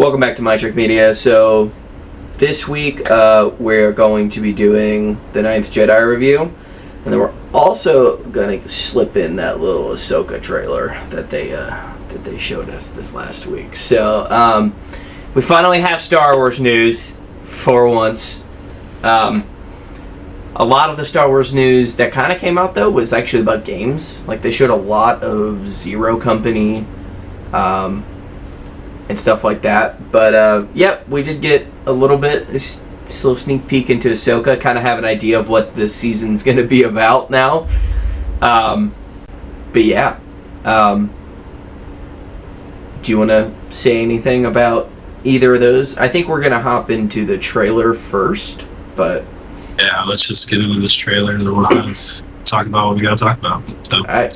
Welcome back to My Trick Media. So, this week we're going to be doing the Ninth Jedi review, and then we're also going to slip in that little Ahsoka trailer that they showed us this last week. So, we finally have Star Wars news for once. A lot of the Star Wars news that kind of came out, though, was actually about games. Like, they showed a lot of Zero Company, and stuff like that. But, yep, we did get a little bit, this little sneak peek into Ahsoka, kind of have an idea of what this season's going to be about now. But, yeah. Do you want to say anything about either of those? I think we're going to hop into the trailer first, but... Yeah, let's just get into this trailer and then we'll talk about what we got to talk about. So. All right.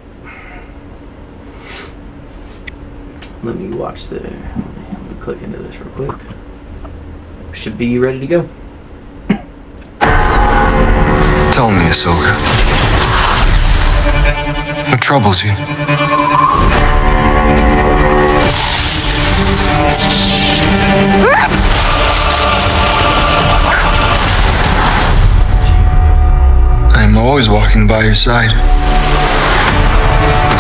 Let me watch let me click into this real quick. Should be ready to go. Tell me, Ahsoka. What troubles you? Jesus. I'm always walking by your side.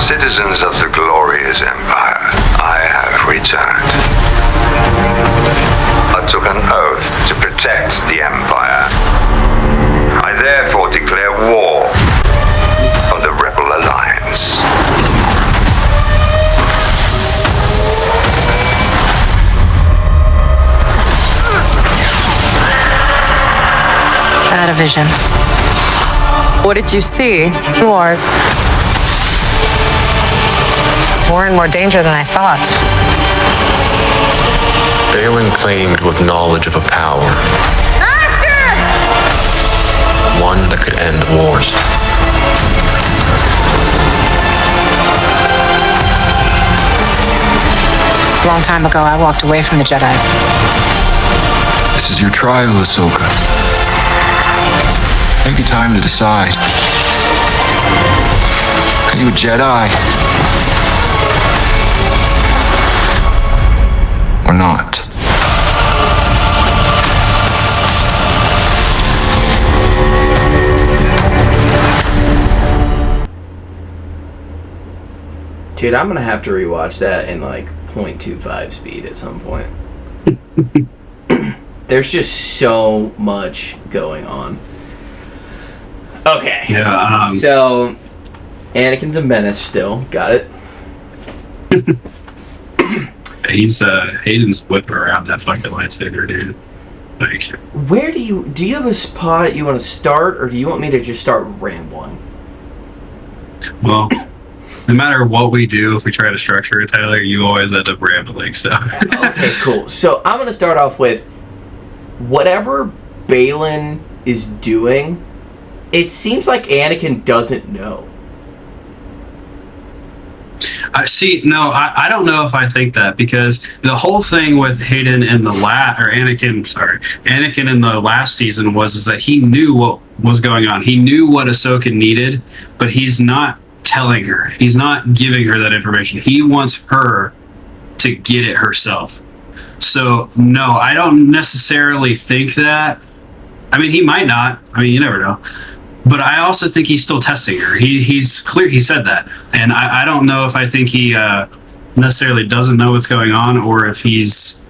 Citizens of the glorious empire, I have returned. I took an oath to protect the empire. I therefore declare war on the Rebel Alliance. I had a vision. What did you see? More and more danger than I thought. Balin claimed with knowledge of a power. Master! One that could end wars. A long time ago, I walked away from the Jedi. This is your trial, Ahsoka. Take your time to decide. Are you a Jedi? Or not? Dude, I'm gonna have to rewatch that in like 0.25 speed at some point. There's just so much going on. Okay. Yeah. So, Anakin's a menace still. Got it. He's Hayden's whipping around that fucking lightsaber, dude. Like, Where do you have a spot you want to start, or do you want me to just start rambling? well, no matter what we do, if we try to structure it, Tyler, you always end up rambling. So. Okay, cool. So I'm gonna start off with whatever Balin is doing. It seems like Anakin doesn't know. I don't know if I think that, because the whole thing with Hayden in the Anakin in the last season was that he knew what was going on. He knew what Ahsoka needed, but he's not telling her. He's not giving her that information. He wants her to get it herself. So, no, I don't necessarily think that. I mean, he might not. I mean, you never know. But I also think he's still testing her. He's clear. He said that. And I don't know if I think he necessarily doesn't know what's going on, or if he's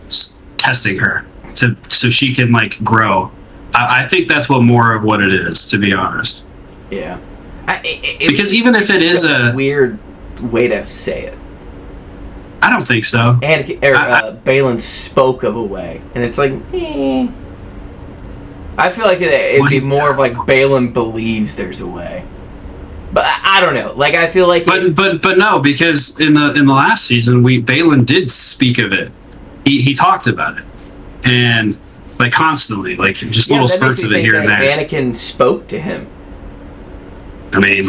testing her so she can, like, grow. I think that's more of what it is, to be honest. Yeah. Because even if it is a weird way to say it. I don't think so. Balin spoke of a way. And it's like, I feel like it'd be more of like Balin believes there's a way, but I don't know. Like, I feel like, but no, because in the last season, Balin did speak of it. He talked about it, and like constantly, like just little spurts of it here and there. Anakin spoke to him. I mean,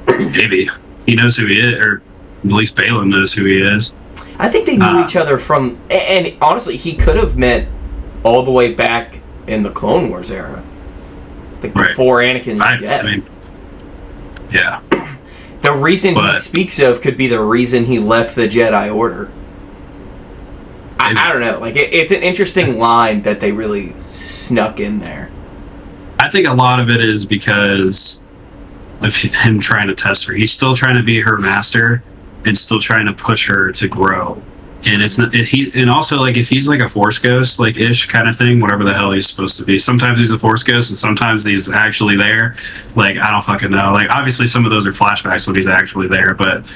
maybe he knows who he is, or at least Balin knows who he is. I think they knew each other from, and honestly, he could have met all the way back in the Clone Wars era, like before Anakin's death. I mean, yeah. The reason he speaks of could be the reason he left the Jedi Order. I don't know. Like, it's an interesting line that they really snuck in there. I think a lot of it is because of him trying to test her. He's still trying to be her master and still trying to push her to grow. And it's not and also, like, if he's like a force ghost, like ish kind of thing, whatever the hell he's supposed to be. Sometimes he's a force ghost and sometimes he's actually there. Like, I don't fucking know. Like, obviously some of those are flashbacks when he's actually there, but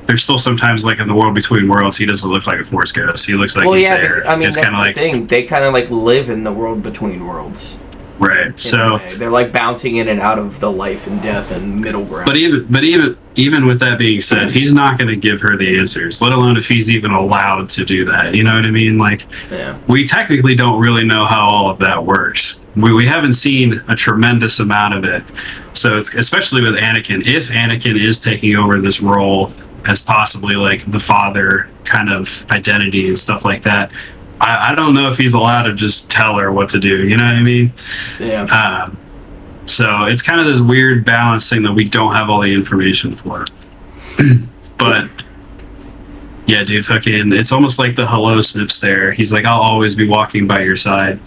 there's still sometimes, like, in the world between worlds, he doesn't look like a force ghost. He looks like he's there. I mean, it's that's kind of like thing. They kind of like live in the world between worlds. Right. So they're like bouncing in and out of the life and death and middle ground. But even with that being said, he's not going to give her the answers, let alone if he's even allowed to do that. You know what I mean? Like, we technically don't really know how all of that works. We haven't seen a tremendous amount of it. So it's, especially with Anakin, if Anakin is taking over this role as possibly like the father kind of identity and stuff like that, I don't know if he's allowed to just tell her what to do. You know what I mean? Yeah. So it's kind of this weird balancing that we don't have all the information for. But yeah, dude, fucking, it's almost like the hello snips there. He's like, I'll always be walking by your side.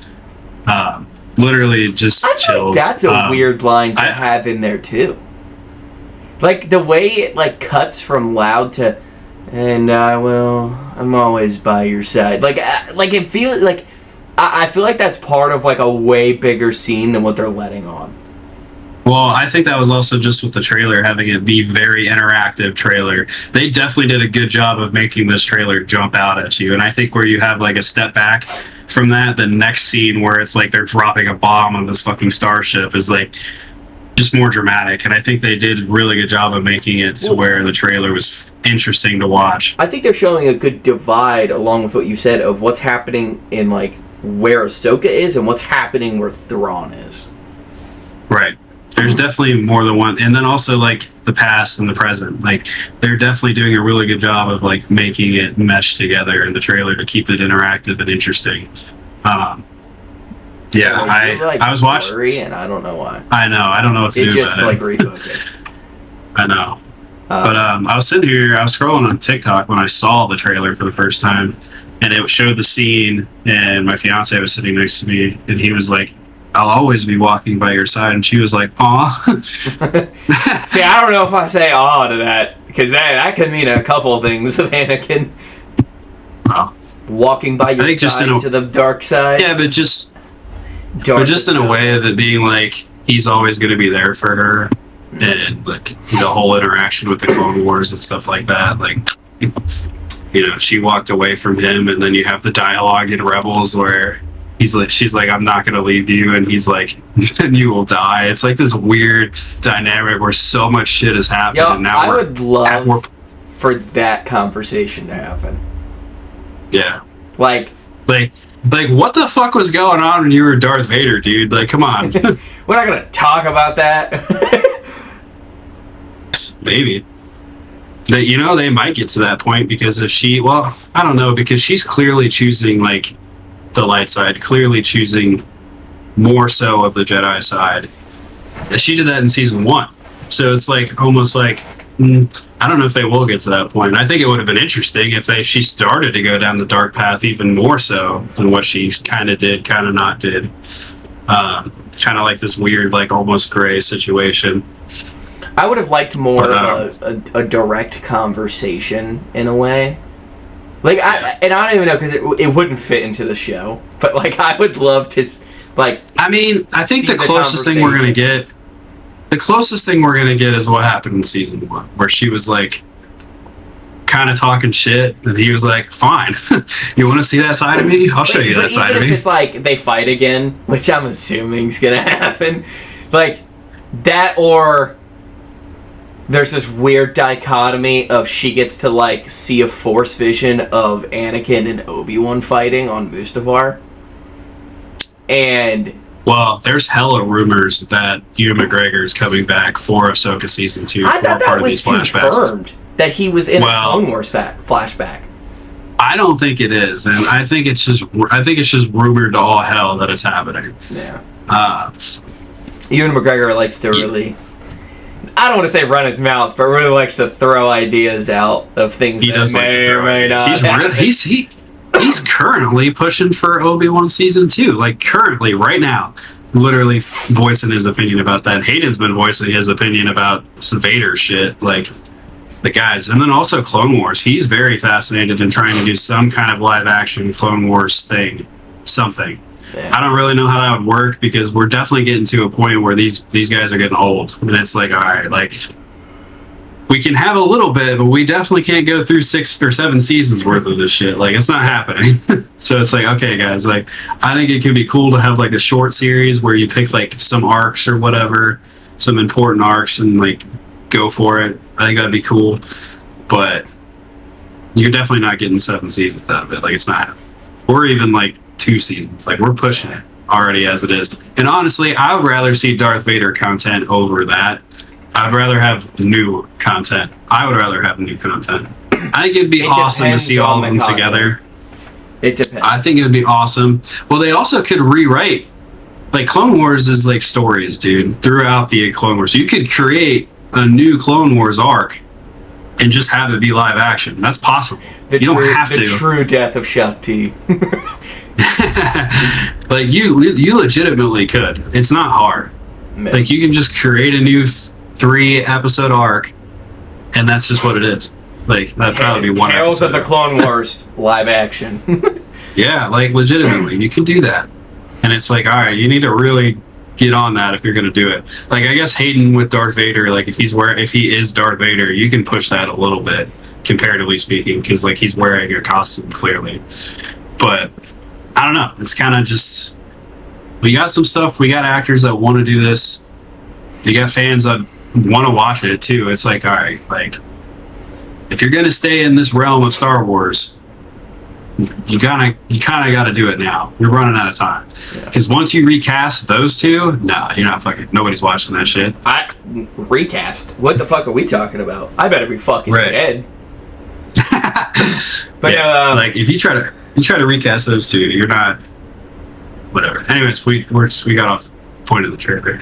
Literally just chills. That's a weird line to have in there too. Like the way it like cuts from loud to, and I'm always by your side. Like it feels like, I feel like that's part of like a way bigger scene than what they're letting on. Well, I think that was also just with the trailer, having it be very interactive trailer. They definitely did a good job of making this trailer jump out at you. And I think where you have like a step back from that, the next scene where it's like they're dropping a bomb on this fucking starship is like just more dramatic. And I think they did a really good job of making it to where the trailer was interesting to watch. I think they're showing a good divide, along with what you said, of what's happening in like where Ahsoka is and what's happening where Thrawn is. Right. There's definitely more than one, and then also like the past and the present. Like, they're definitely doing a really good job of like making it mesh together in the trailer to keep it interactive and interesting. I was watching, and I don't know why. I don't know what to do about it. It just like refocused. I know. But I was sitting here, I was scrolling on TikTok when I saw the trailer for the first time, and it showed the scene, and my fiance was sitting next to me, and he was like, I'll always be walking by your side, and she was like, aw. See, I don't know if I say aw to that, because that could mean a couple of things with Anakin. Oh. Walking by your side to the dark side. Yeah, but just in a way of it being like, he's always going to be there for her. And like the whole interaction with the Clone Wars and stuff like that, like, you know, she walked away from him, and then you have the dialogue in Rebels where she's like, I'm not gonna leave you, and he's like, and you will die. It's like this weird dynamic where so much shit has happened. Yo, and now I would love for that conversation to happen. Yeah. Like what the fuck was going on when you were Darth Vader, dude? Like, come on. We're not gonna talk about that. Maybe. You know, they might get to that point because if I don't know, because she's clearly choosing like the light side, clearly choosing more so of the Jedi side. She did that in season 1. So it's like almost like, I don't know if they will get to that point. I think it would have been interesting if she started to go down the dark path even more so than what she kind of did, kind of not did. Kind of like this weird, like almost gray situation. I would have liked more of a direct conversation in a way. Like, I don't even know, because it wouldn't fit into the show. But, like, I would love to, like... I mean, I think the closest thing we're going to get... The closest thing we're going to get is what happened in season 1. Where she was, like, kind of talking shit. And he was like, fine. You want to see that side of me? I'll show you that side of me. Even if it's, like, they fight again, which I'm assuming is going to happen. Like, that or... There's this weird dichotomy of she gets to, like, see a Force vision of Anakin and Obi-Wan fighting on Mustafar. And... Well, there's hella rumors that Ewan McGregor is coming back for Ahsoka Season 2 I for thought part that was of these flashbacks. Confirmed that he was in a Clone Wars flashback. I don't think it is, and I think it's just rumored to all hell that it's happening. Yeah. Ewan McGregor likes to really... I don't want to say run his mouth, but really likes to throw ideas out of things he that does may like to or may not. He's he's currently pushing for Obi-Wan season 2. Like currently, right now, literally voicing his opinion about that. Hayden's been voicing his opinion about some Vader shit. Like the guys, and then also Clone Wars. He's very fascinated in trying to do some kind of live action Clone Wars thing, something. Yeah. I don't really know how that would work because we're definitely getting to a point where these guys are getting old, and it's like, all right, like we can have a little bit, but we definitely can't go through 6 or 7 seasons worth of this shit. Like it's not happening. So it's like, okay, guys, like I think it could be cool to have like a short series where you pick like some arcs or whatever, some important arcs, and like go for it. I think that'd be cool, but you're definitely not getting 7 seasons out of it. Like it's not, or even like 2 seasons. Like we're pushing it already as it is. And honestly, I would rather see Darth Vader content over that. I'd rather have new content. I would rather have new content. I think it'd be awesome to see all of them together. It depends. I think it would be awesome. Well, they also could rewrite. Like Clone Wars is like stories, dude, throughout the Clone Wars. So you could create a new Clone Wars arc and just have it be live action. That's possible. You don't have to. The true death of Shakti. Like you legitimately could. It's not hard. Man. Like you can just create a new 3-episode arc, and that's just what it is. Like that'd probably be one Tales episode. of the Clone Wars live action. Yeah, like legitimately, you can do that. And it's like, all right, you need to really get on that if you're going to do it. Like I guess Hayden with Darth Vader, like if he is Darth Vader, you can push that a little bit, comparatively speaking, because like he's wearing a costume clearly. But I don't know. It's kind of just, we got some stuff. We got actors that want to do this. You got fans that want to watch it too. It's like, all right, like if you're going to stay in this realm of Star Wars, you kind of got to do it now. You're running out of time. Because once you recast those two, nah, you're not fucking. Nobody's watching that shit. Recast? What the fuck are we talking about? I better be fucking dead. But yeah, like if you try to recast those two, you're not. Whatever. Anyways, we got off the point of the trailer.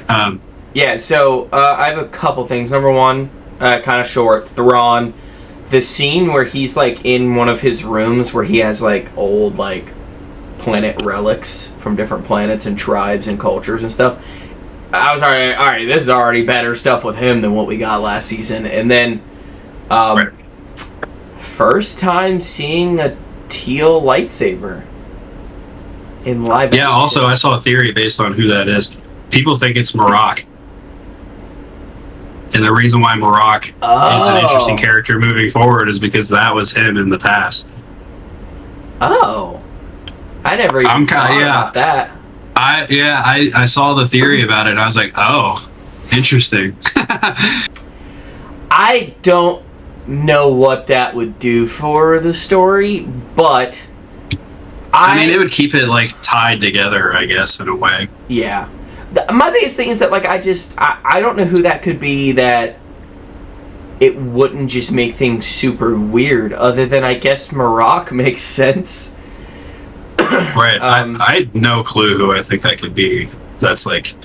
Yeah. So I have a couple things. Number one, kind of short. Thrawn. The scene where he's like in one of his rooms where he has like old like planet relics from different planets and tribes and cultures and stuff. I was already, all right, this is already better stuff with him than what we got last season. And then first time seeing a teal lightsaber in live action. Yeah, also I saw a theory based on who that is. People think it's Marok. And the reason why Marok is an interesting character moving forward is because that was him in the past. Oh. I never even thought about that. I saw the theory about it and I was like, oh, interesting. I don't know what that would do for the story, but I mean, it would keep it like tied together, I guess, in a way. Yeah. My biggest thing is that, like, I don't know who that could be that it wouldn't just make things super weird, other than, I guess, Marok makes sense. Right. I had no clue who I think that could be. That's, like,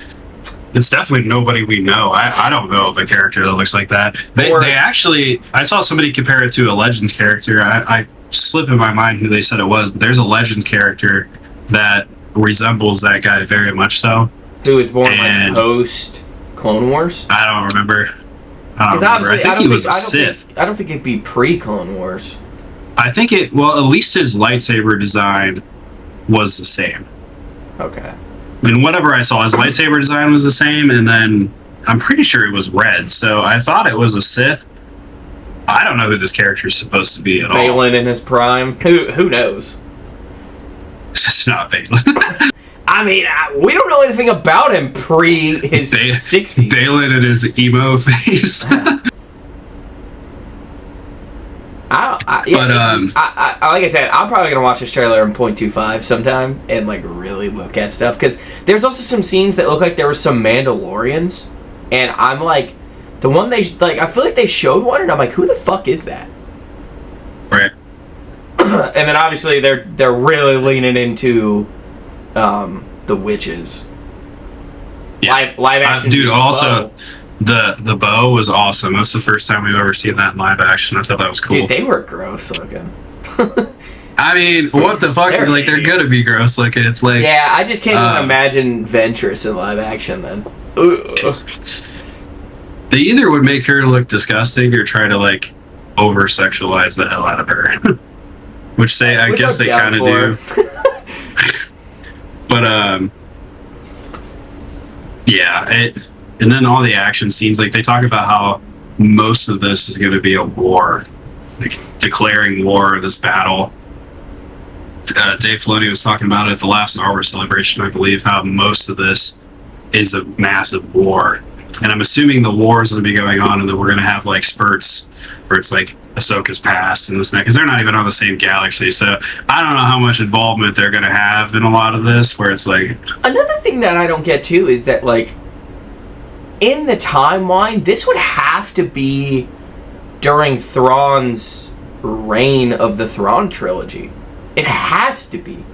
it's definitely nobody we know. I don't know of a character that looks like that. They actually, I saw somebody compare it to a Legends character. I slip in my mind who they said it was, but there's a Legends character that resembles that guy very much so. Who was born like post Clone Wars? I don't remember. Because obviously, I think he was a Sith. I don't think it'd be pre-Clone Wars. I think it. Well, at least his lightsaber design was the same. Okay. I mean, whatever I saw, his lightsaber design was the same, and then I'm pretty sure it was red. So I thought it was a Sith. I don't know who this character is supposed to be at all. Balin in his prime. Who knows? It's not Balin. I mean, we don't know anything about him pre his 60s. Balin and his emo face. Like I said, I'm probably gonna watch this trailer in 0.25 sometime and like really look at stuff, because there's also some scenes that look like there were some Mandalorians, and I'm like, the one they like, I feel like they showed one, and I'm like, who the fuck is that? Right. And then obviously they're really leaning into the witches. Yeah. Live action. Dude, also the bow was awesome. That's the first time we've ever seen that in live action. I thought that was cool. Dude, they were gross looking. I mean, what the fuck? They're Like, they're hideous. gonna be gross looking. Like, Yeah, I just can't even imagine Ventress in live action then. they either would make her look disgusting or try to like over sexualize the hell out of her, which I Which guess I'm they down kind of for. do. But yeah, and then all the action scenes, like they talk about how most of this is going to be a war, like declaring war, this battle. Dave Filoni was talking about it at the last Star Wars Celebration, I believe, how most of this is a massive war. And I'm assuming the war is going to be going on, and then we're going to have like spurts where it's like Ahsoka's past and this and that, because they're not even on the same galaxy. So I don't know how much involvement they're going to have in a lot of this, where it's like... Another thing that I don't get too is that, like, in the timeline, this would have to be during Thrawn's reign of the Thrawn trilogy. It has to be.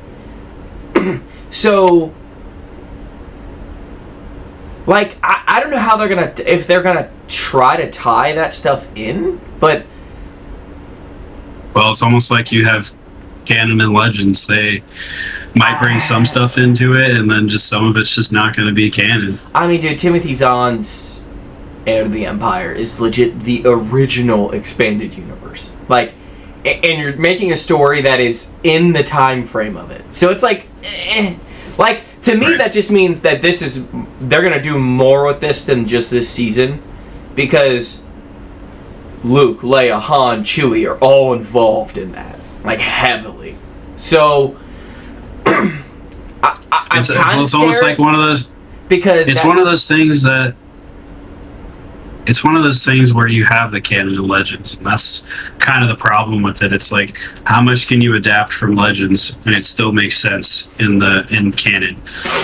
So, like, I don't know how they're gonna, if they're gonna try to tie that stuff in, but... Well, it's almost like you have canon and legends. They might bring some stuff into it, and then just some of it's just not going to be canon. I mean, dude, Timothy Zahn's Heir of the Empire is legit the original expanded universe. Like, and you're making a story that is in the time frame of it. So it's like, like, to me, Right. that just means that this is, they're going to do more with this than just this season, because Luke, Leia, Han, Chewie are all involved in that, like, heavily. So I'm It's kind of it's almost like one of those... because It's one of those things that... It's one of those things where you have the canon and legends, and that's kind of the problem with it. It's like, how much can you adapt from legends and it still makes sense in canon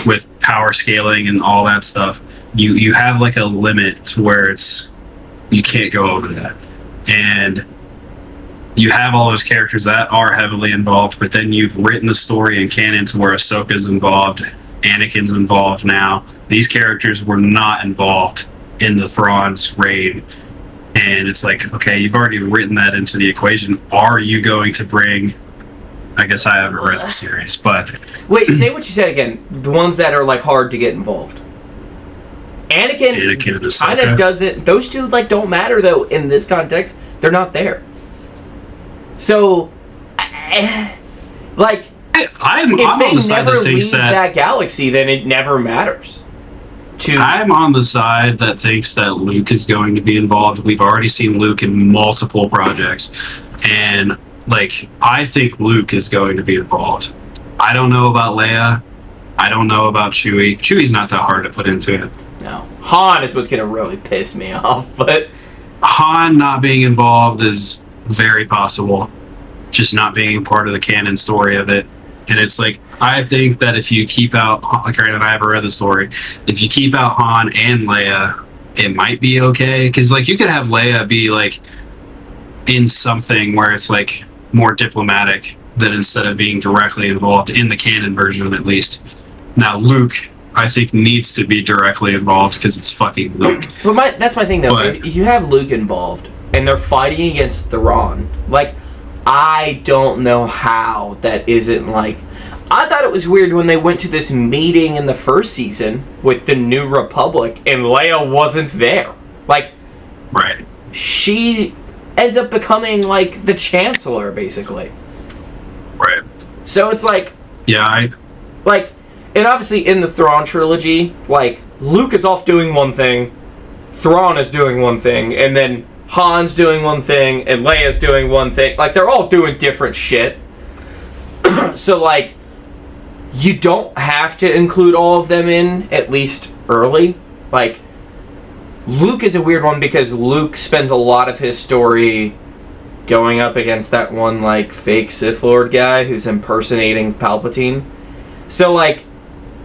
with power scaling and all that stuff. You have like a limit to where it's, you can't go over that. And you have all those characters that are heavily involved, but then you've written the story in canon to where Ahsoka's involved, Anakin's involved now. These characters were not involved in the Thrawn's raid, and it's like, okay, you've already written that into the equation. Are you going to bring... I guess I haven't read the series, but... Wait, say what you said again. The ones that are, like, hard to get involved. Anakin and Ahsoka. kind of doesn't... Those two, like, don't matter, though, in this context. They're not there. So, like... I'm if on they the side never that thinks leave that galaxy, then it never matters. I'm on the side that thinks that Luke is going to be involved. We've already seen Luke in multiple projects, and like, I think Luke is going to be involved. I don't know about Leia. I don't know about Chewie. Chewie's not that hard to put into it. No. Han is what's going to really piss me off, but... Han not being involved is very possible. Just not being a part of the canon story of it. And it's like, I think that if you keep out, granted I haven't read the story, if you keep out Han and Leia, it might be okay. Because like, you could have Leia be like in something where it's like more diplomatic than instead of being directly involved in the canon version, at least. Now Luke, I think, needs to be directly involved because it's fucking Luke. But that's my thing, though. But- If you have Luke involved and they're fighting against Thrawn, like, I don't know how that isn't, like... I thought it was weird when they went to this meeting in the first season with the New Republic and Leia wasn't there. Like, Right. she ends up becoming, like, the Chancellor, basically. Right. So it's like... Yeah, Like, and obviously in the Thrawn trilogy, like, Luke is off doing one thing, Thrawn is doing one thing, and then Han's doing one thing, and Leia's doing one thing. Like, they're all doing different shit. So, like, you don't have to include all of them in, at least early. Like, Luke is a weird one because Luke spends a lot of his story going up against that one, like, fake Sith Lord guy who's impersonating Palpatine. So, like,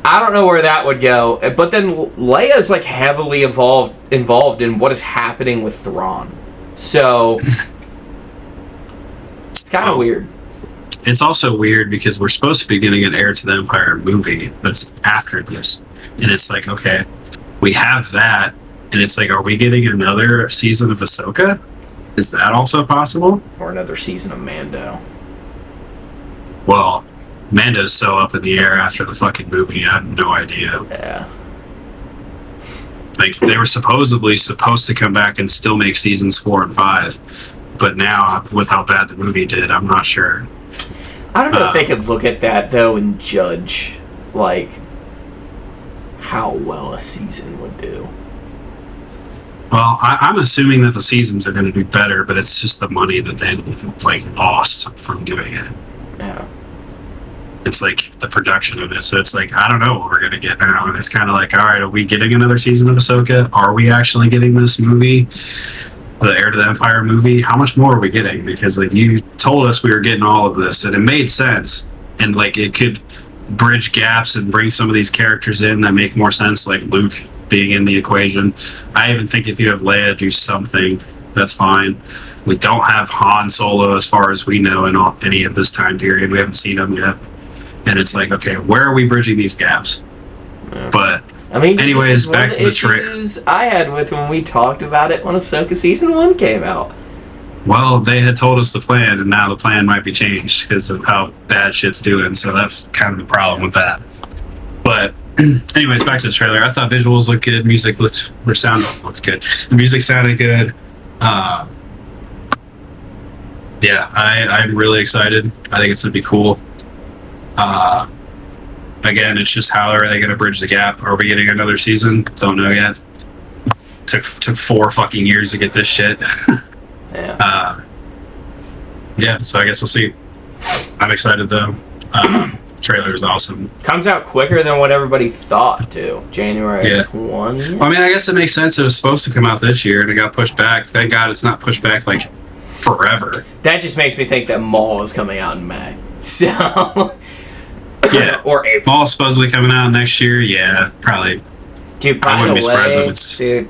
I don't know where that would go. But then Leia's, like, heavily involved in what is happening with Thrawn. So, it's kind of weird. it's also weird because we're supposed to be getting an Heir to the Empire movie that's after this. And it's like, okay, we have that. And it's like, are we getting another season of Ahsoka? Is that also possible? Or another season of Mando. Well, Mando's so up in the air after the fucking movie. I have no idea. Yeah. Like, they were supposedly supposed to come back and still make seasons 4 and 5, but now with how bad the movie did, I'm not sure. I don't know if they could look at that though and judge like how well a season would do. Well, I'm assuming that the seasons are going to do better, but it's just the money that they like lost from doing it. Yeah. It's like the production of it. So it's like, I don't know what we're going to get now. And it's kind of like, all right, are we getting another season of Ahsoka? Are we actually getting this movie? The Heir to the Empire movie? How much more are we getting? Because like you told us we were getting all of this and it made sense. And like it could bridge gaps and bring some of these characters in that make more sense, like Luke being in the equation. I even think if you have Leia do something, that's fine. We don't have Han Solo as far as we know in any of this time period. We haven't seen him yet. And it's like, okay, where are we bridging these gaps? Yeah. But I mean, anyways, back to the issues I had with when we talked about it when Ahsoka Season 1 came out. Well, they had told us the plan, and now the plan might be changed because of how bad shit's doing. So that's kind of the problem with that. But anyways, back to the trailer. I thought visuals looked good. Music sound looked good. The music sounded good. Yeah, I'm really excited. I think it's going to be cool. Again, it's just how are they going to bridge the gap? Are we getting another season? Don't know yet. Took 4 fucking years to get this shit. Yeah. Yeah, so I guess we'll see. I'm excited though. Trailer is awesome. Comes out quicker than what everybody thought, too. January 20th. I mean, I guess it makes sense. It was supposed to come out this year and it got pushed back. Thank God it's not pushed back like forever. That just makes me think that Maul is coming out in May. So... Yeah. Or April. Maul's supposedly coming out next year. Yeah, probably. Dude, I by wouldn't the be surprised if way, it's... dude,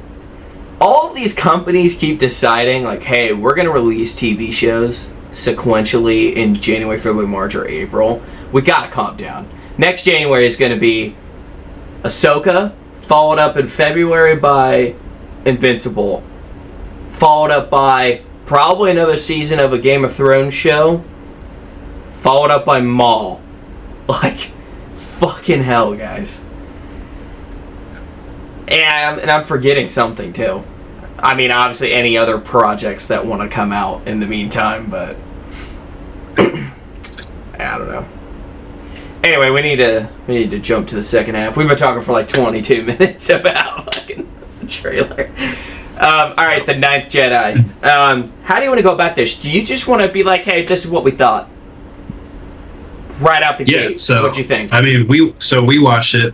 all of these companies keep deciding, like, hey, we're going to release TV shows sequentially in January, February, March, or April. We got to calm down. Next January is going to be Ahsoka, followed up in February by Invincible, followed up by probably another season of a Game of Thrones show, followed up by Maul. Like, fucking hell, guys. And I'm forgetting something, too. I mean, obviously, any other projects that want to come out in the meantime, but... I don't know. Anyway, we need to jump to the second half. We've been talking for like 22 minutes about fucking the trailer. Alright, the Ninth Jedi. How do you want to go about this? Do you just want to be like, hey, this is what we thought? Right out the gate. So What'd you think? I mean, we watched it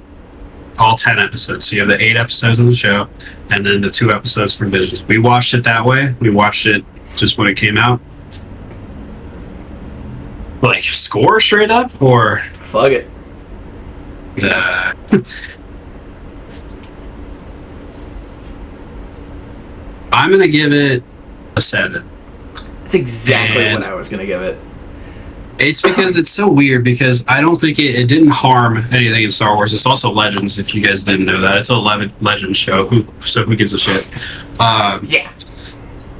all 10 episodes. So you have the 8 episodes of the show, and then the 2 episodes from Visions. We watched it that way. We watched it just when it came out. Like score straight up, or Fuck it. I'm gonna give it a 7. That's exactly what I was gonna give it. It's because it's so weird because I don't think it didn't harm anything in Star Wars. It's also Legends, if you guys didn't know that. It's a Legends show, so who gives a shit? Yeah.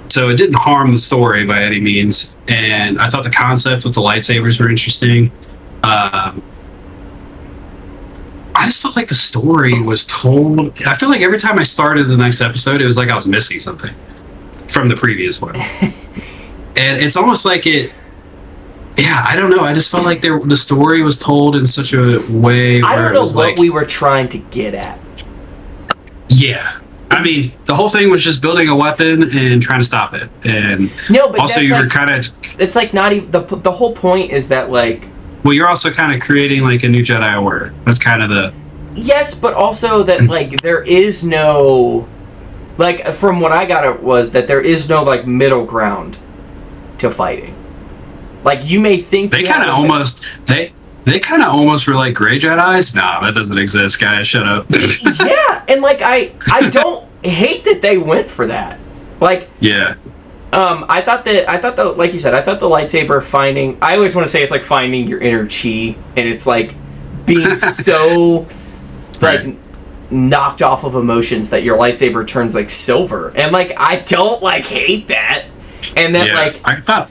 So it didn't harm the story by any means, and I thought the concept with the lightsabers were interesting. I just felt like the story was told... I feel like every time I started the next episode, it was like I was missing something from the previous one. And it's almost like it... Yeah, I don't know. I just felt like the story was told in such a way where I don't it know was what like... we were trying to get at. Yeah. I mean, the whole thing was just building a weapon and trying to stop it. And No, but also that's you were like- kind of... It's like not even... The whole point is that, like... Well, you're also kind of creating like a new Jedi Order. That's kind of the... Yes, but also that, like, there is no... Like, from what I got it was that there is no, like, middle ground to fighting. Like, you may think... They kind of almost... They kind of almost were like gray Jedis. Nah, that doesn't exist, guys. Shut up. Yeah, and, like, I don't hate that they went for that. Like... Yeah. I thought the like you said, I thought the lightsaber finding... I always want to say it's like finding your inner chi, and it's like being so... like... Right. knocked off of emotions that your lightsaber turns like silver, and like I don't like hate that, and then like I thought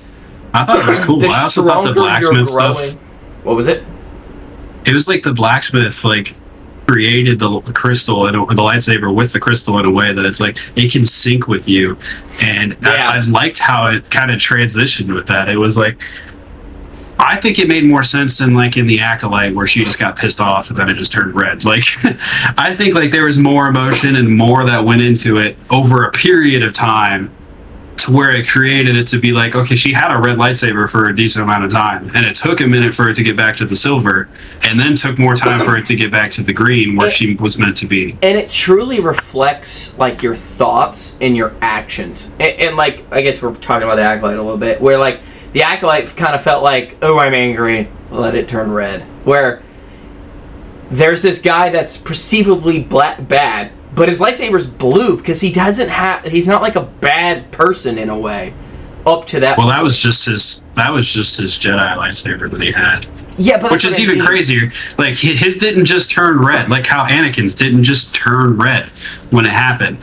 it was cool. I also thought the blacksmith stuff. What was it? It was like the blacksmith like created the crystal and the lightsaber with the crystal in a way that it's like it can sync with you, and I liked how it kind of transitioned with that. It was like, I think it made more sense than like in the Acolyte where she just got pissed off and then it just turned red. Like, I think like there was more emotion and more that went into it over a period of time to where it created it to be like, okay, she had a red lightsaber for a decent amount of time, and it took a minute for it to get back to the silver, and then took more time for it to get back to the green where she was meant to be. And it truly reflects like your thoughts and your actions. And like, I guess we're talking about the Acolyte a little bit, where like the Acolyte kind of felt like, oh, I'm angry, let it turn red. Where there's this guy that's perceivably bad, but his lightsaber's blue because he's not like a bad person in a way up to that Well, point. that was just his Jedi lightsaber that he had. Yeah, but which is even crazier. Like, his didn't just turn red, like how Anakin's didn't just turn red when it happened.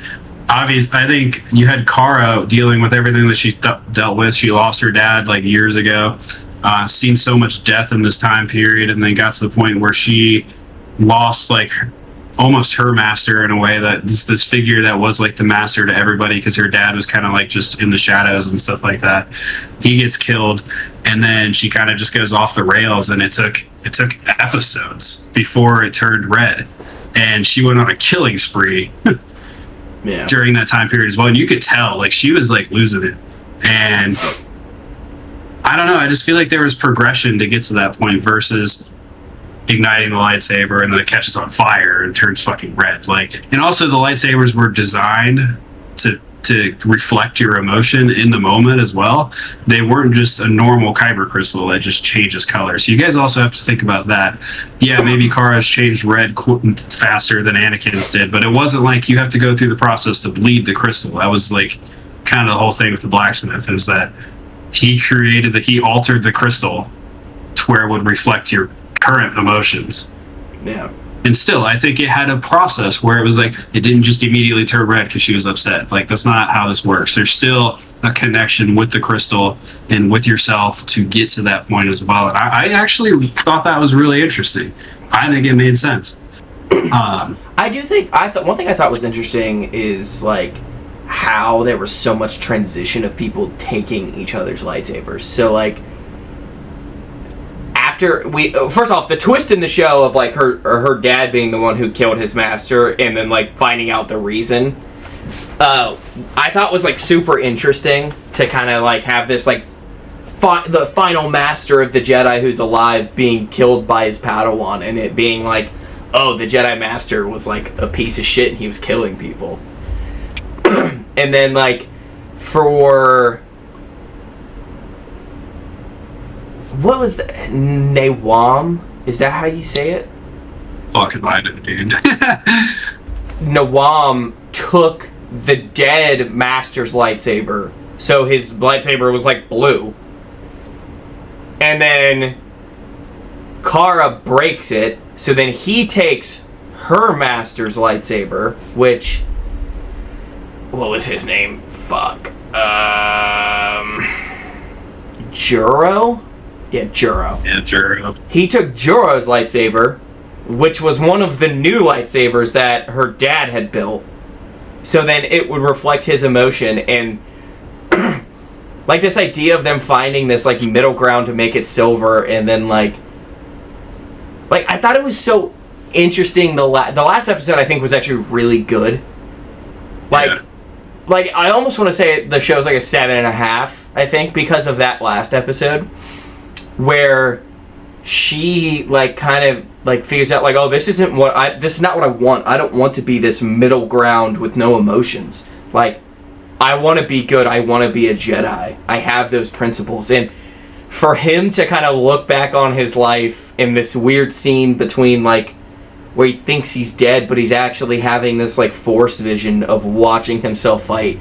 Obviously, I think you had Kara dealing with everything that she dealt with. She lost her dad like years ago, seen so much death in this time period, and then got to the point where she lost like almost her master in a way, that this figure that was like the master to everybody, because her dad was kind of like just in the shadows and stuff like that. He gets killed, and then she kind of just goes off the rails, and it took episodes before it turned red, and she went on a killing spree during that time period as well. And you could tell like she was like losing it, and I don't know, I just feel like there was progression to get to that point versus igniting the lightsaber and then it catches on fire and turns fucking red. Like, and also the lightsabers were designed to reflect your emotion in the moment as well. They weren't just a normal kyber crystal that just changes color. So you guys also have to think about that. Yeah, maybe Kara's changed red faster than Anakin's did, but it wasn't like you have to go through the process to bleed the crystal. That was like kind of the whole thing with the blacksmith, is that he altered the crystal to where it would reflect your current emotions. Yeah. And still, I think it had a process where it was like, it didn't just immediately turn red because she was upset. Like, that's not how this works. There's still a connection with the crystal and with yourself to get to that point as well. And I actually thought that was really interesting. I think it made sense. I do think, one thing I thought was interesting is like how there was so much transition of people taking each other's lightsabers. So like, first off, the twist in the show of like her dad being the one who killed his master and then like finding out the reason, I thought was like super interesting to kind of like have this like the final master of the Jedi who's alive being killed by his Padawan, and it being like, oh, the Jedi master was like a piece of shit and he was killing people. And then like for what was that? Nawam? Is that how you say it? Fucking lied to the dude. Nawam took the dead master's lightsaber, so his lightsaber was like blue. And then Kara breaks it, so then he takes her master's lightsaber, which... what was his name? Fuck. Juro? Yeah, Juro. Yeah, Juro. He took Juro's lightsaber, which was one of the new lightsabers that her dad had built. So then it would reflect his emotion, and like this idea of them finding this like middle ground to make it silver, and then like I thought it was so interesting. The last episode I think was actually really good. Like I almost want to say the show's like a 7.5, I think, because of that last episode, where she like kind of like figures out like, oh, this is not what I want. I don't want to be this middle ground with no emotions. Like, I want to be good. I want to be a Jedi. I have those principles. And for him to kind of look back on his life in this weird scene between like where he thinks he's dead, but he's actually having this like force vision of watching himself fight,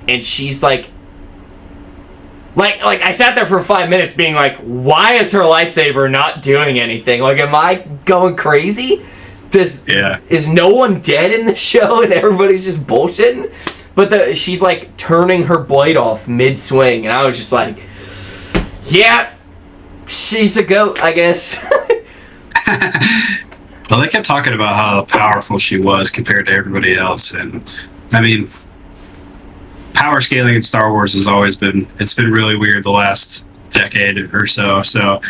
and she's like I sat there for 5 minutes being like, why is her lightsaber not doing anything? Like, am I going crazy? Is no one dead in the show and everybody's just bullshitting? But she's like turning her blade off mid-swing, and I was just like, yeah, she's a goat, I guess. Well, they kept talking about how powerful she was compared to everybody else, and I mean, power scaling in Star Wars has always been really weird the last decade or so. So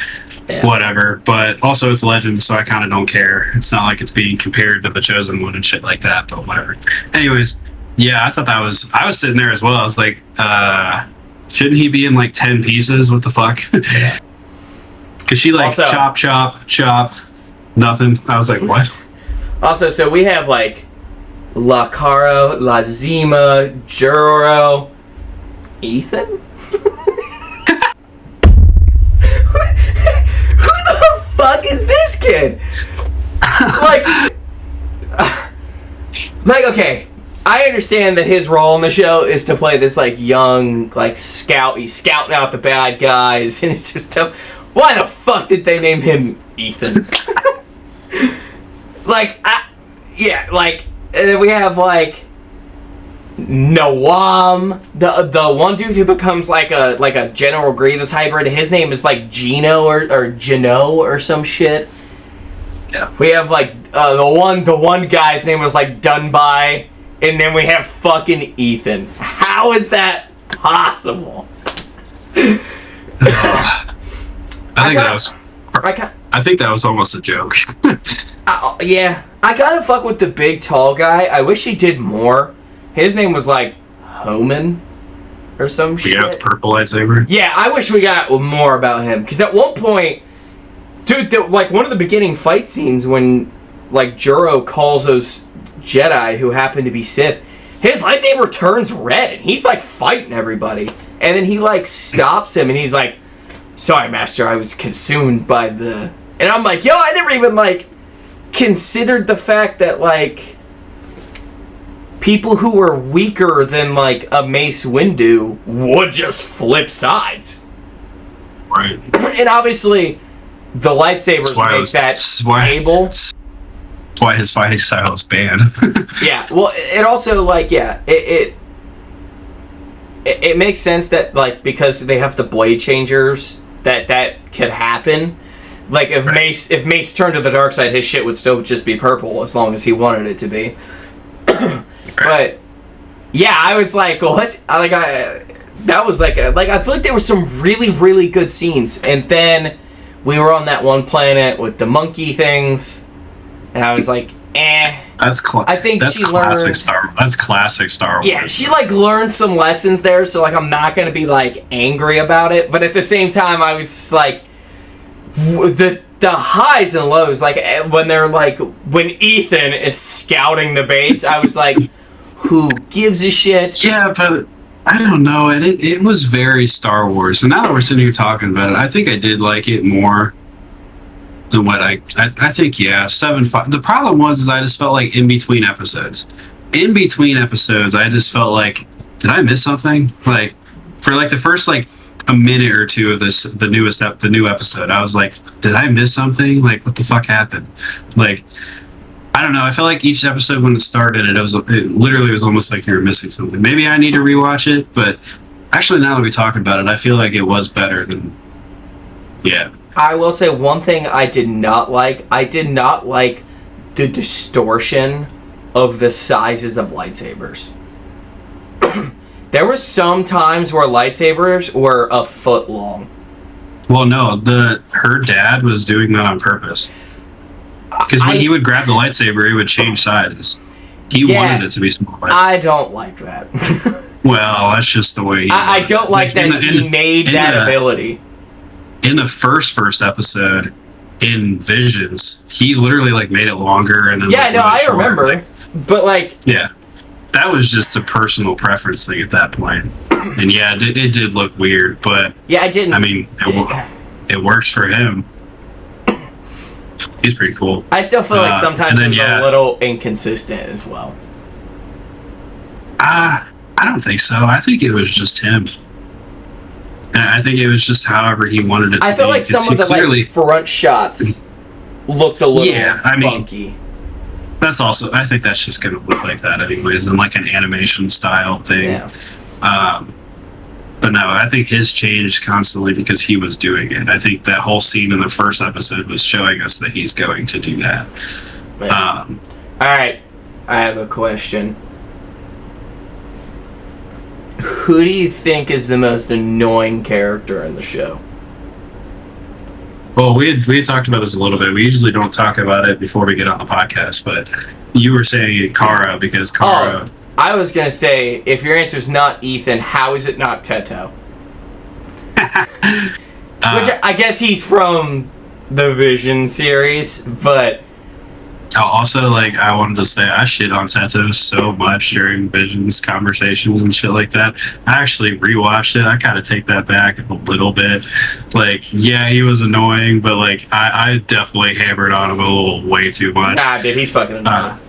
Yeah. whatever. But also it's Legends, so I kind of don't care. It's not like it's being compared to the Chosen One and shit like that. But whatever. Anyways, yeah, I thought I was sitting there as well. I was like, shouldn't he be in like 10 pieces? What the fuck? Because she like Also- chop, nothing. I was like, what? Also, so we have like La Cara, La Zima, Juro, Ethan? Who the fuck is this kid? Like, okay, I understand that his role in the show is to play this like young like scout. He's scouting out the bad guys, and it's just why the fuck did they name him Ethan? And then we have like Noam, the one dude who becomes like a General Grievous hybrid. His name is like Gino or Gino or some shit. Yeah. We have like the one guy's name was like Dunby, and then we have fucking Ethan. How is that possible? I think that was almost a joke. Yeah, I gotta fuck with the big tall guy. I wish he did more. His name was like Homan or some shit. Yeah, with the purple lightsaber. Yeah, I wish we got more about him. Because at one point, dude, like one of the beginning fight scenes when like Juro calls those Jedi who happen to be Sith, his lightsaber turns red and he's like fighting everybody. And then he like stops him and he's like, "Sorry, Master, I was consumed by the..." And I'm like, yo, I never even like considered the fact that like people who were weaker than like a Mace Windu would just flip sides. Right. And obviously the lightsabers make that able. That's why his fighting style is banned. Yeah, well, it also like, yeah, it makes sense that like because they have the blade changers that could happen. Like if Mace turned to the dark side, his shit would still just be purple as long as he wanted it to be. But yeah, I was like, what? That was like I feel like there were some really, really good scenes, and then we were on that one planet with the monkey things, and I was like, eh. That's classic Star Wars. Yeah, she like learned some lessons there, so like I'm not gonna be like angry about it, but at the same time, I was just, like, the highs and lows, like when they're like when Ethan is scouting the base, I was like, who gives a shit? Yeah, but I don't know, and it was very Star Wars. And now that we're sitting here talking about it, I think I did like it more than what I think. Yeah, 7.5. The problem was I just felt like in between episodes, I just felt like, did I miss something? Like for like the first like a minute or two of the new episode, I was like, did I miss something? Like, what the fuck happened? Like, I don't know. I felt like each episode when it started, it literally was almost like you were missing something. Maybe I need to rewatch it, but actually, now that we talk about it, I feel like it was better than. Yeah. I will say one thing I did not like. I did not like the distortion of the sizes of lightsabers. There were some times where lightsabers were a foot long. Well, no, her dad was doing that on purpose. Because when he would grab the lightsaber, it would change sizes. He wanted it to be smaller. I don't like that. Well, that's just the way. I don't like that he made that ability. In the first episode, in Visions, he literally like made it longer and then. Yeah, no, I remember, but like. Yeah. That was just a personal preference thing at that point. And yeah, it did look weird, but... Yeah, I didn't... I mean, it works for him. He's pretty cool. I still feel like sometimes it's a little inconsistent as well. I don't think so. I think it was just him. And I think it was just however he wanted it to be. I feel like some of the like, front shots looked a little funky. That's also, I think that's just going to look like that anyways, in like an animation style thing. Yeah. But no, I think his changed constantly because he was doing it. I think that whole scene in the first episode was showing us that he's going to do that. All right, I have a question. Who do you think is the most annoying character in the show? Well, we had talked about this a little bit. We usually don't talk about it before we get on the podcast, but you were saying Kara because Kara. Oh, I was gonna say, if your answer is not Ethan, how is it not Teto? Which I guess he's from the Vision series, but also, like, I wanted to say I shit on Teto so much during Vision's conversations and shit like that. I actually rewatched it. I kind of take that back a little bit. Like, yeah, he was annoying, but like, I definitely hammered on him a little way too much. nah, dude, he's fucking annoying.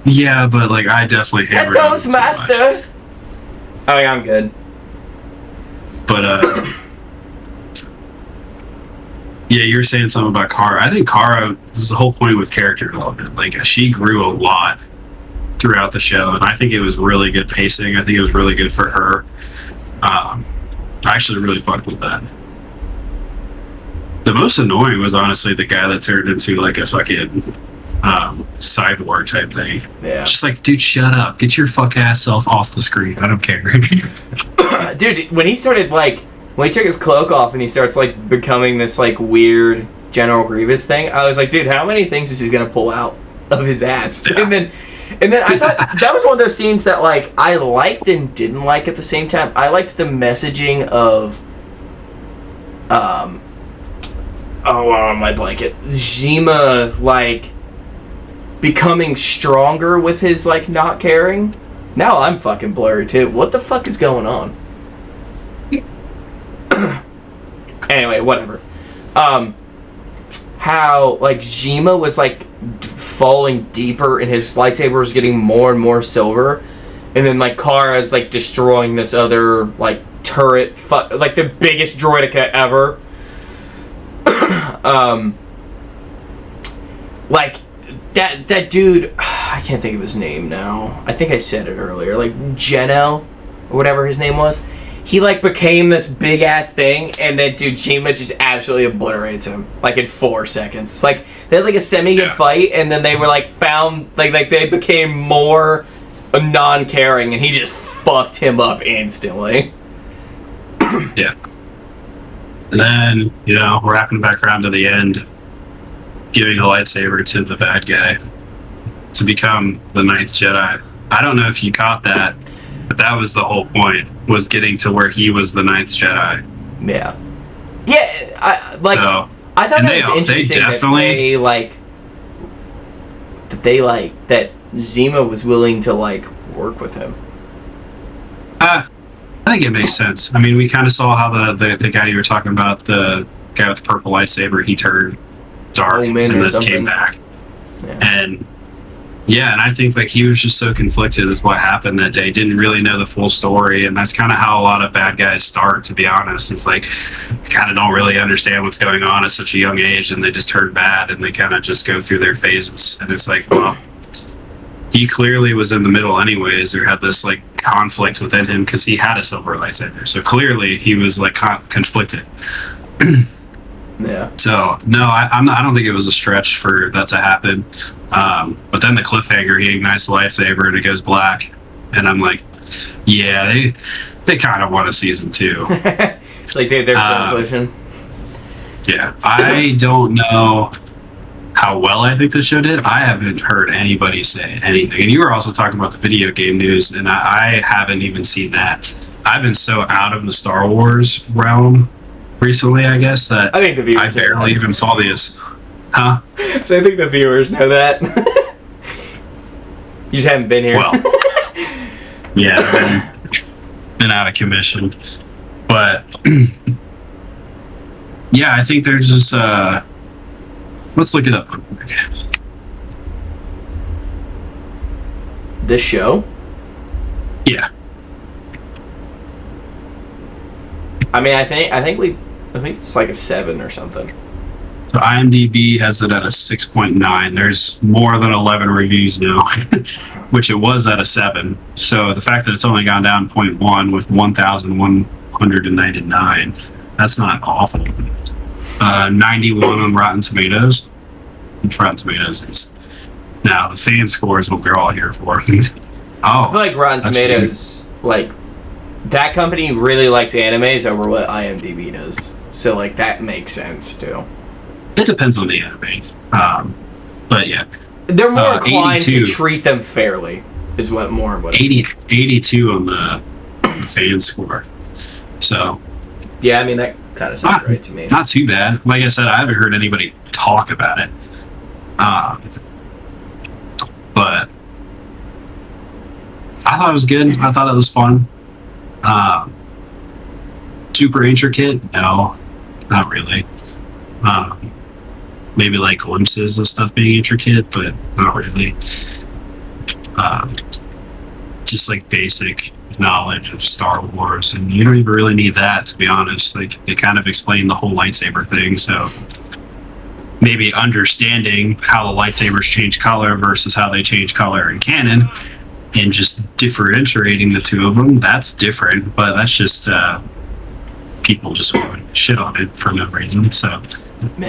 Yeah, but like, I definitely hammered on him Teto's too master. much. Oh, yeah, I'm good. But yeah, you were saying something about Kara. I think Kara, this is the whole point with character development. Like, she grew a lot throughout the show, and I think it was really good pacing. I think it was really good for her. I actually really fucked with that. The most annoying was honestly the guy that turned into like a fucking cyborg type thing. Yeah. Just like, dude, shut up. Get your fuck ass self off the screen. I don't care. Dude, when he started, like, when he took his cloak off and he starts, like, becoming this, like, weird General Grievous thing, I was like, dude, how many things is he gonna pull out of his ass? Yeah. And then I thought that was one of those scenes that, like, I liked and didn't like at the same time. I liked the messaging of, my blanket. Zima, like, becoming stronger with his, like, not caring. Now I'm fucking blurry, too. What the fuck is going on? Anyway, whatever. How, like, Zima was, like, falling deeper and his lightsaber was getting more and more silver. And then, like, Kara's, like, destroying this other, like, turret, like, the biggest droideka ever. Like, that dude, I can't think of his name now. I think I said it earlier. Like, Geno, or whatever his name was. He, like, became this big-ass thing, and then, dude, Jima just absolutely obliterates him, like, in 4 seconds. Like, they had, like, a semi-good fight, and then they were, like, found, like, they became more non-caring, and he just fucked him up instantly. Yeah. And then, you know, wrapping back around to the end, giving a lightsaber to the bad guy to become the ninth Jedi. I don't know if you caught that, but that was the whole point, was getting to where he was the ninth Jedi. Yeah. Yeah, I thought that was interesting that Zima was willing to, like, work with him. I think it makes sense. I mean, we kind of saw how the guy you were talking about, the guy with the purple lightsaber, he turned dark and then came back. Yeah. And yeah, and I think like he was just so conflicted with what happened that day, didn't really know the full story, and that's kind of how a lot of bad guys start, to be honest. It's like kind of don't really understand what's going on at such a young age, and they just turn bad, and they kind of just go through their phases. And it's like, well, he clearly was in the middle anyways, or had this like conflict within him because he had a silver lightsaber. So clearly he was like conflicted. Yeah. So no, I don't think it was a stretch for that to happen. But then the cliffhanger, he ignites the lightsaber and it goes black, and I'm like, yeah, they kind of want a season 2. Like they're still pushing. Yeah, I don't know how well I think the show did. I haven't heard anybody say anything. And you were also talking about the video game news, and I haven't even seen that. I've been so out of the Star Wars realm recently, I guess, that I think the viewers I barely even saw these. Huh? So I think the viewers know that. You just haven't been here. Well, yeah, been out of commission. But yeah, I think there's just let's look it up real quick. This show? Yeah. I mean, I think it's like a 7 or something. So IMDb has it at a 6.9. There's more than 11 reviews now, which it was at a 7. So the fact that it's only gone down 0.1 with 1,100 199. That's not awful. 91 on Rotten Tomatoes. Which Rotten Tomatoes is. Now, the fan score is what we're all here for. I feel like Rotten Tomatoes, like, that company really likes animes over what IMDb does. So, like, that makes sense, too. It depends on the anime. But, yeah. They're more inclined 82. to treat them fairly, is what more what 82 on the fan score. So, yeah, I mean, that kind of sounds right to me. not too bad. Like I said, I haven't heard anybody talk about it. But I thought it was good. I thought it was fun. Super intricate? No, not really. Maybe like glimpses of stuff being intricate, but not really. Just like basic knowledge of Star Wars, and you don't even really need that, to be honest. Like, they kind of explain the whole lightsaber thing, so maybe understanding how the lightsabers change color versus how they change color in canon, and just differentiating the two of them, that's different, but that's just people just want to shit on it for no reason, so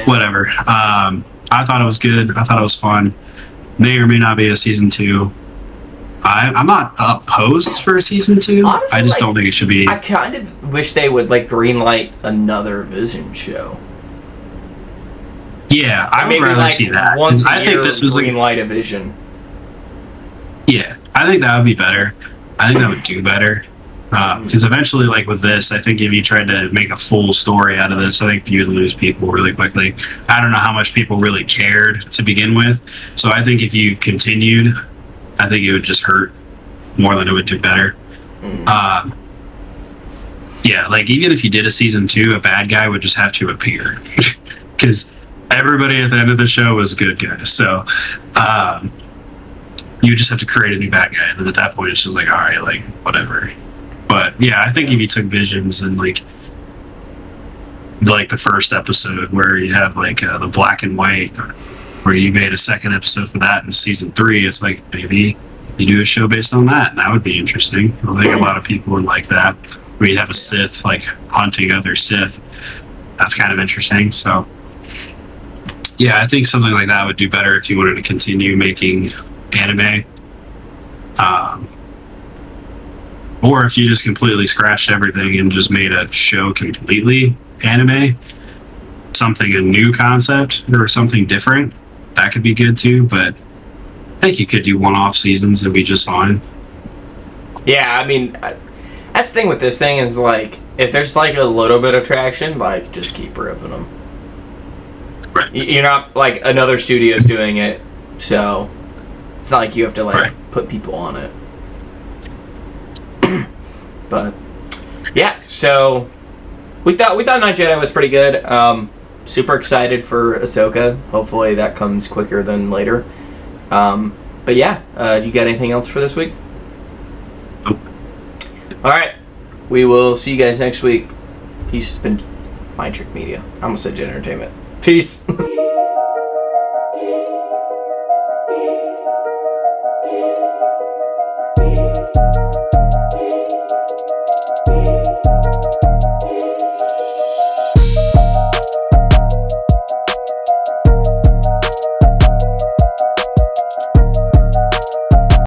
whatever. I thought it was good. I thought it was fun. May or may not be a season 2. I'm not opposed for a season 2. Honestly, I just don't think it should be. I kind of wish they would, like, greenlight another Vision show. Yeah, I would maybe, rather like, see that. once a I year think this was greenlight a Vision. Yeah, I think that would be better. I think that would do better. Because eventually, like with this, I think if you tried to make a full story out of this, I think you'd lose people really quickly. I don't know how much people really cared to begin with. So I think if you continued, I think it would just hurt more than it would do better. Yeah, like even if you did a season 2, a bad guy would just have to appear. Because everybody at the end of the show was a good guy. So you just have to create a new bad guy. And then at that point, it's just like, all right, like, whatever. But yeah, I think if you took Visions and like the first episode where you have like the black and white, where you made a second episode for that in season 3, it's like maybe you do a show based on that, and that would be interesting. I think a lot of people would like that, where you have a Sith like hunting other Sith. That's kind of interesting. So yeah, I think something like that would do better if you wanted to continue making anime. Or if you just completely scratched everything and just made a show completely anime, something, a new concept or something different, that could be good too. But I think you could do one-off seasons and be just fine. Yeah, I mean, that's the thing with this thing is, like, if there's like a little bit of traction, like, just keep ripping them. Right. You're not, like, another studio's doing it, so it's not like you have to, like, put people on it. But yeah, so we thought Night Jedi was pretty good. Super excited for Ahsoka. Hopefully that comes quicker than later. But yeah, you got anything else for this week? Nope. All right, we will see you guys next week. Peace. It's been Mind Trick Media. I almost said Jet Entertainment. Peace.